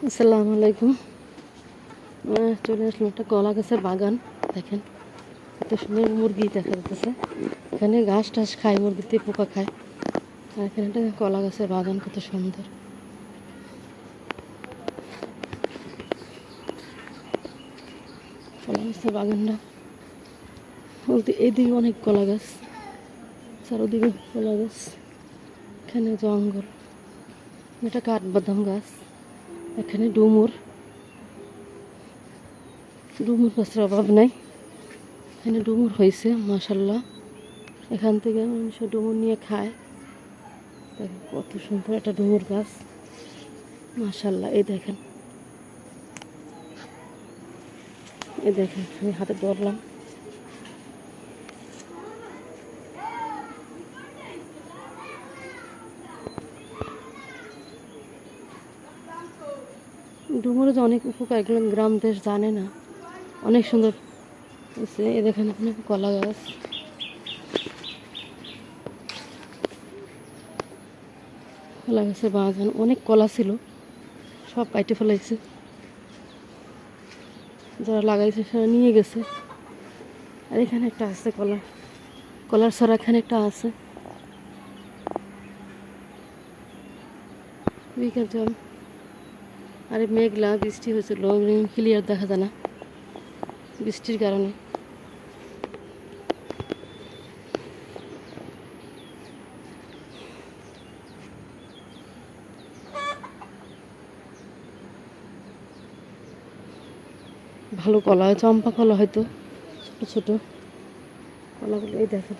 আসসালামু আলাইকুম। চলে আসলাম একটা কলা গাছের বাগান। দেখেন কত সুন্দর মুরগি দেখা যাচ্ছে। এখানে ঘাস টাস খায়, মুরগিতে পোকা খায়। আর এখানে একটা কলা গাছের বাগান, কত সুন্দর কলা গাছের বাগানটা। বলতে এদিকে অনেক কলা গাছ, চারোদিকে কলা গাছ, এখানে জঙ্গল। এটা কাঠবাদাম গাছ, এখানে ডুমুর গাছের অভাব নাই। এখানে ডুমুর হয়েছে মাশাল্লাহ। এখান থেকে মানুষ ডুমুর নিয়ে খায়। দেখেন কত সুন্দর একটা ডুমুর গাছ মাশাল্লাহ। এই দেখেন আমি হাতে ধরলাম। ডুমুরে যে অনেক উপকার, এগুলো গ্রাম দেশ জানে না। অনেক সুন্দর হয়েছে। এ দেখেন এখানে কলা গাছ, কলা গাছের বাগান। অনেক কলা ছিল, সব কাটে ফেলাইছে। যারা লাগাইছে সেটা নিয়ে গেছে। আর এখানে একটা আছে কলার ছড়া, এখানে একটা আছে। বিকেল জল। আরে মেঘলা, বৃষ্টি হয়েছিল, ক্লিয়ার দেখা যায় না বৃষ্টির কারণে। ভালো কলা, চম্পা কলা হয়তো, ছোট ছোট কলাগুলো। এই দেখেন